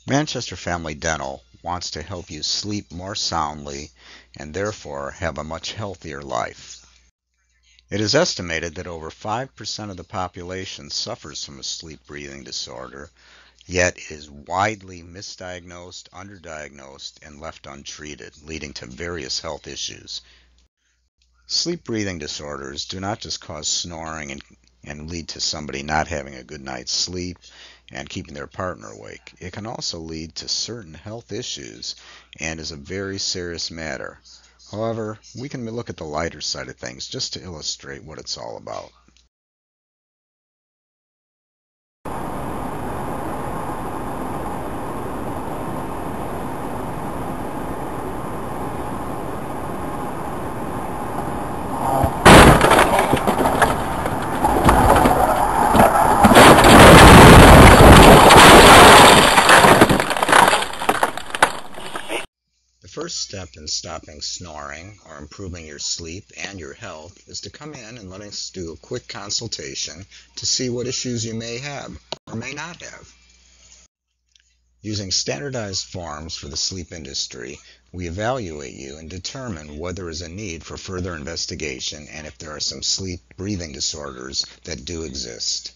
Manchester Family Dental wants to help you sleep more soundly and therefore have a much healthier life. It is estimated that over 5% of the population suffers from a sleep-breathing disorder, yet it is widely misdiagnosed, underdiagnosed, and left untreated, leading to various health issues. Sleep-breathing disorders do not just cause snoring and lead to somebody not having a good night's sleep and keeping their partner awake. It can also lead to certain health issues and is a very serious matter. However, we can look at the lighter side of things just to illustrate what it's all about. The first step in stopping snoring or improving your sleep and your health is to come in and let us do a quick consultation to see what issues you may have or may not have. Using standardized forms for the sleep industry, we evaluate you and determine whether there is a need for further investigation and if there are some sleep-breathing disorders that do exist.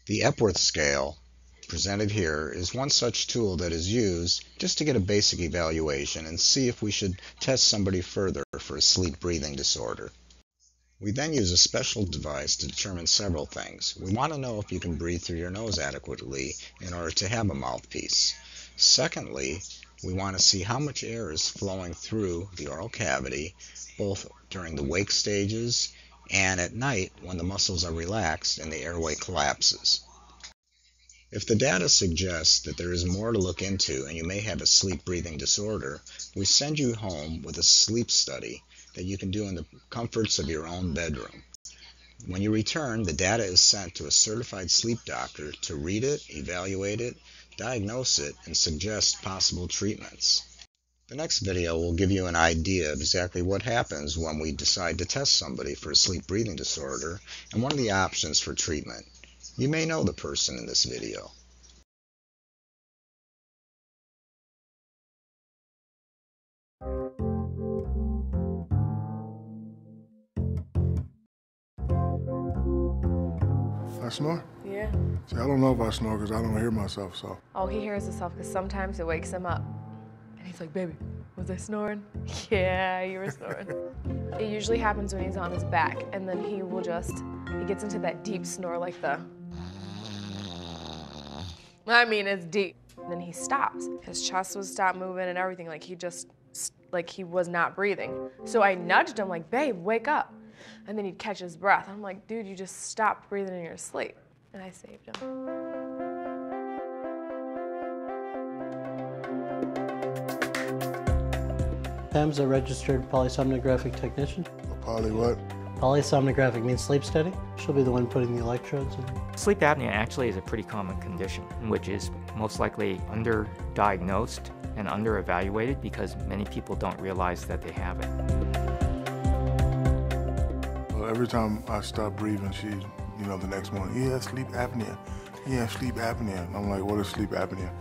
The Epworth scale presented here is one such tool that is used just to get a basic evaluation and see if we should test somebody further for a sleep-breathing disorder. We then use a special device to determine several things. We want to know if you can breathe through your nose adequately in order to have a mouthpiece. Secondly, we want to see how much air is flowing through the oral cavity, both during the wake stages and at night when the muscles are relaxed and the airway collapses. If the data suggests that there is more to look into and you may have a sleep-breathing disorder, we send you home with a sleep study that you can do in the comforts of your own bedroom. When you return, the data is sent to a certified sleep doctor to read it, evaluate it, diagnose it, and suggest possible treatments. The next video will give you an idea of exactly what happens when we decide to test somebody for a sleep-breathing disorder and one of the options for treatment. You may know the person in this video. I snore? Yeah. See, I don't know if I snore because I don't hear myself, so. Oh, he hears himself because sometimes it wakes him up. And he's like, baby, was I snoring? Yeah, you were snoring. It usually happens when he's on his back, and then he gets into that deep snore like it's deep. And then he stops. His chest would stop moving and everything, like he was not breathing. So I nudged him like, babe, wake up. And then he'd catch his breath. I'm like, dude, you just stopped breathing in your sleep. And I saved him. Pam's a registered polysomnographic technician. Poly what? Polysomnographic means sleep study. She'll be the one putting the electrodes in. Sleep apnea actually is a pretty common condition, which is most likely underdiagnosed and under-evaluated because many people don't realize that they have it. Well, every time I stop breathing, she, the next morning, yeah, sleep apnea. Yeah, sleep apnea. And I'm like, what is sleep apnea?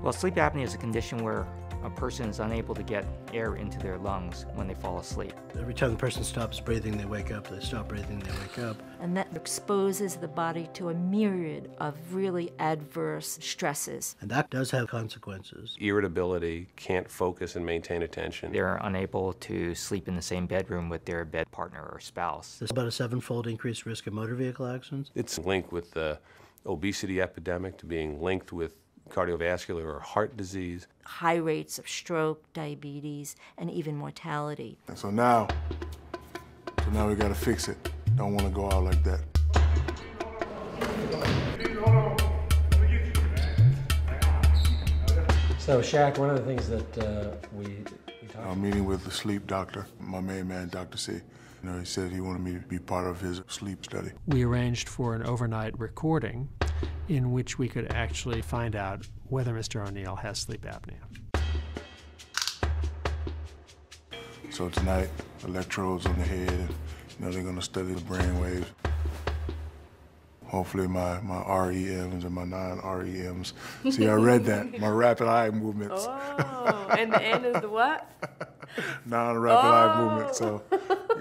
Well, sleep apnea is a condition where a person is unable to get air into their lungs when they fall asleep. Every time the person stops breathing, they wake up. They stop breathing, they wake up. And that exposes the body to a myriad of really adverse stresses. And that does have consequences. Irritability, can't focus and maintain attention. They're unable to sleep in the same bedroom with their bed partner or spouse. There's about a 7-fold increased risk of motor vehicle accidents. It's linked with the obesity epidemic to being linked with cardiovascular or heart disease. High rates of stroke, diabetes, and even mortality. And so now we gotta fix it. Don't wanna go out like that. So Shaq, one of the things that we talked about. I'm meeting with the sleep doctor, my main man, Dr. C. He said he wanted me to be part of his sleep study. We arranged for an overnight recording in which we could actually find out whether Mr. O'Neill has sleep apnea. So tonight, electrodes on the head, and they're gonna study the brain waves. hopefully my REMs and my non-REMs. See, I read that, my rapid eye movements. Oh, and the N is the what? Non-rapid eye movement. So,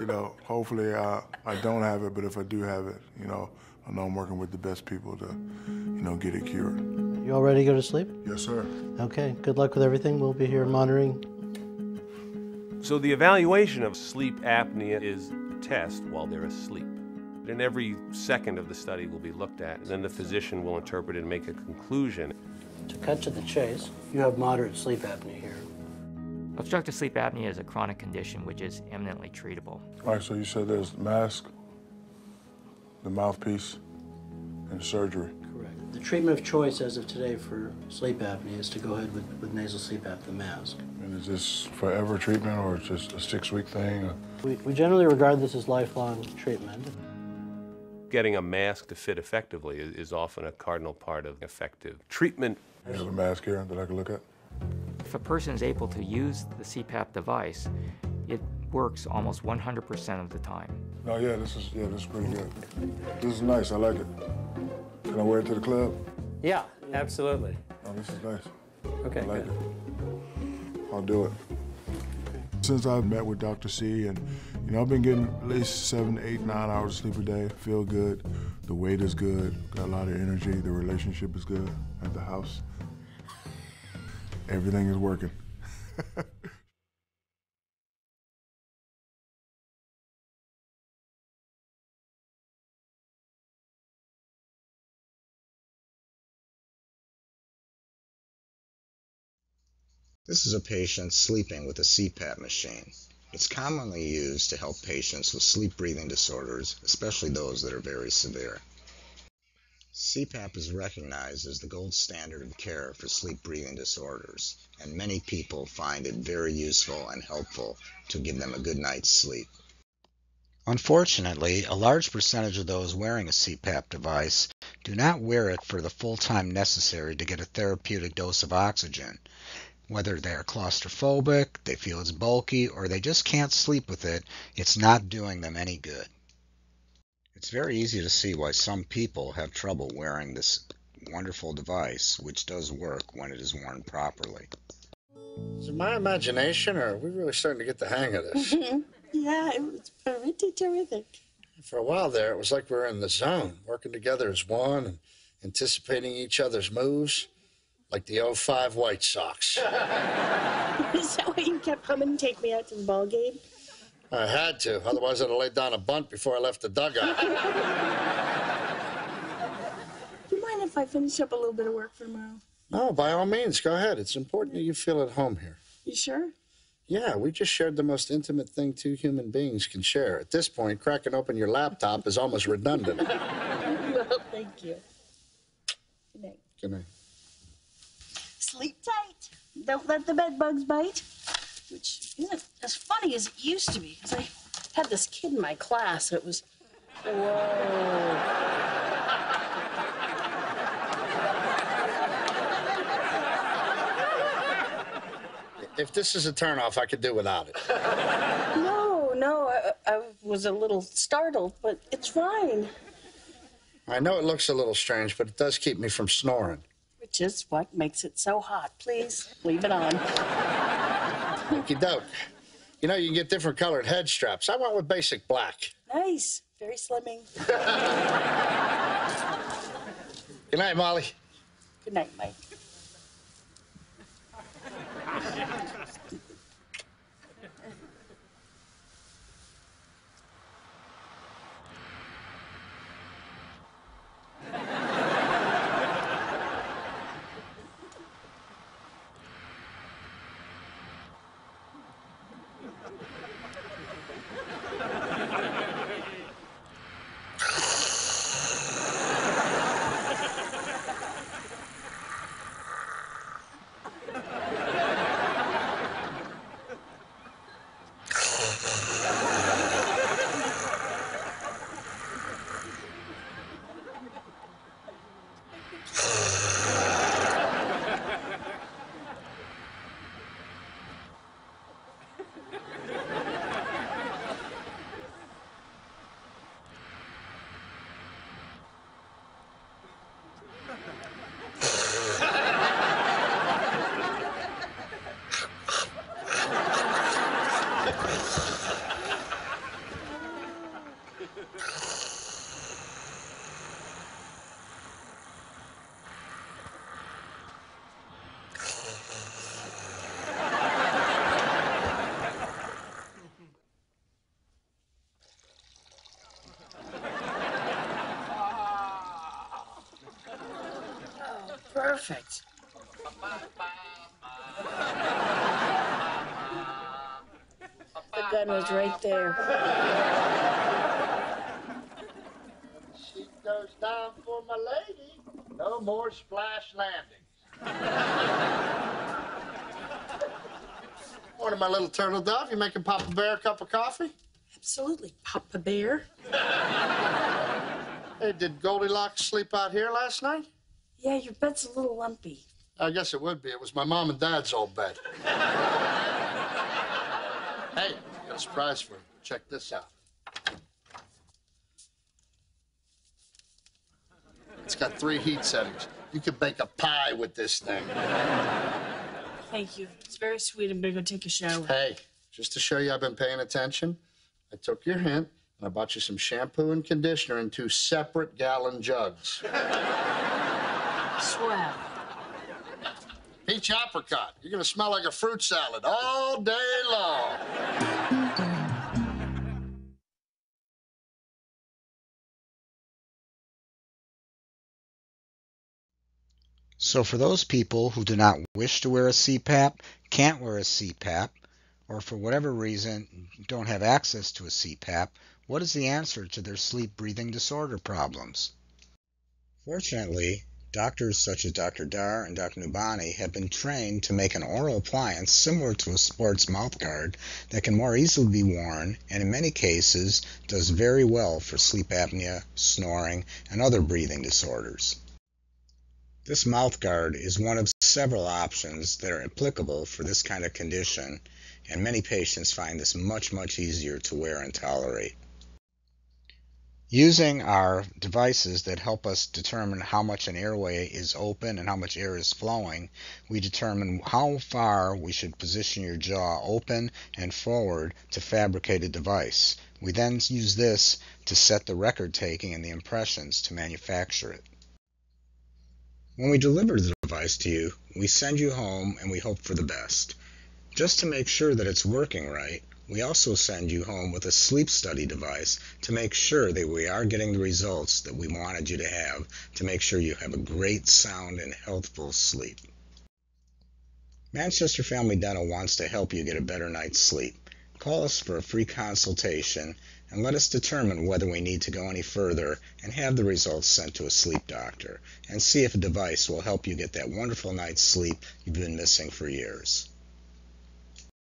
you know, hopefully I don't have it, but if I do have it, you know, I know I'm working with the best people to, you know, get it cured. You all ready to go to sleep? Yes, sir. Okay, good luck with everything. We'll be here monitoring. So the evaluation of sleep apnea is test while they're asleep. And every second of the study will be looked at, and then the physician will interpret it and make a conclusion. To cut to the chase, you have moderate sleep apnea here. Obstructive sleep apnea is a chronic condition which is eminently treatable. All right, so you said there's the mask, the mouthpiece, and surgery. Correct. The treatment of choice as of today for sleep apnea is to go ahead with nasal CPAP, the mask. And is this forever treatment or just a 6-week thing? Or? We generally regard this as lifelong treatment. Getting a mask to fit effectively is often a cardinal part of effective treatment. You have a mask here that I can look at? If a person is able to use the CPAP device, it works almost 100% of the time. No, yeah, this is pretty good. This is nice, I like it. Can I wear it to the club? Yeah, absolutely. Oh, this is nice. Okay, I like good. it. I'll do it. Since I've met with Dr. C, and you know, I've been getting at least 7, 8, 9 hours of sleep a day. Feel good. The weight is good. Got a lot of energy. The relationship is good at the house. Everything is working. This is a patient sleeping with a CPAP machine. It's commonly used to help patients with sleep breathing disorders, especially those that are very severe. CPAP is recognized as the gold standard of care for sleep breathing disorders, and many people find it very useful and helpful to give them a good night's sleep. Unfortunately, a large percentage of those wearing a CPAP device do not wear it for the full time necessary to get a therapeutic dose of oxygen. Whether they are claustrophobic, they feel it's bulky, or they just can't sleep with it, it's not doing them any good. It's very easy to see why some people have trouble wearing this wonderful device, which does work when it is worn properly. Is it my imagination, or are we really starting to get the hang of this? Yeah, it was pretty terrific. For a while there, it was like we were in the zone, working together as one and anticipating each other's moves. Like the 05 White Sox. Is that why you kept coming and take me out to the ball game? I had to, otherwise I'd have laid down a bunt before I left the dugout. Do you mind if I finish up a little bit of work for tomorrow? No, by all means, go ahead. It's important that you feel at home here. You sure? Yeah, we just shared the most intimate thing two human beings can share. At this point, cracking open your laptop is almost redundant. Well, thank you. Good night. Good night. Sleep tight. Don't let the bed bugs bite. Which isn't as funny as it used to be, because I had this kid in my class, and it was, whoa. If this is a turnoff, I could do without it. No, I was a little startled, but it's fine. I know it looks a little strange, but it does keep me from snoring. Which is what makes it so hot. Please, leave it on. Okie doke. You know, you can get different colored head straps. I went with basic black. Nice. Very slimming. Good night, Molly. Good night, Mike. perfect. The gun was right there. The sheet goes down for my lady. No more splash landings. Morning, my little turtle dove. You making Papa Bear a cup of coffee? Absolutely, Papa Bear. Hey, did Goldilocks sleep out here last night? Yeah, your bed's a little lumpy. I guess it would be. It was my mom and dad's old bed. Hey, got a surprise for you. Check this out. It's got 3 heat settings. You could bake a pie with this thing. Thank you. It's very sweet. I'm gonna go take a shower. Hey, just to show you I've been paying attention, I took your hint and I bought you some shampoo and conditioner in 2 separate gallon jugs. Swell. Peach apricot. You're gonna smell like a fruit salad all day long. So for those people who do not wish to wear a CPAP, can't wear a CPAP, or for whatever reason don't have access to a CPAP, what is the answer to their sleep breathing disorder problems? Fortunately, doctors such as Dr. Daar and Dr. Nubani have been trained to make an oral appliance similar to a sports mouthguard that can more easily be worn and in many cases does very well for sleep apnea, snoring, and other breathing disorders. This mouthguard is one of several options that are applicable for this kind of condition, and many patients find this much easier to wear and tolerate. Using our devices that help us determine how much an airway is open and how much air is flowing, we determine how far we should position your jaw open and forward to fabricate a device. We then use this to set the record taking and the impressions to manufacture it. When we deliver the device to you, we send you home and we hope for the best. Just to make sure that it's working right, we also send you home with a sleep study device to make sure that we are getting the results that we wanted you to have, to make sure you have a great, sound, and healthful sleep. Manchester Family Dental wants to help you get a better night's sleep. Call us for a free consultation and let us determine whether we need to go any further and have the results sent to a sleep doctor and see if a device will help you get that wonderful night's sleep you've been missing for years.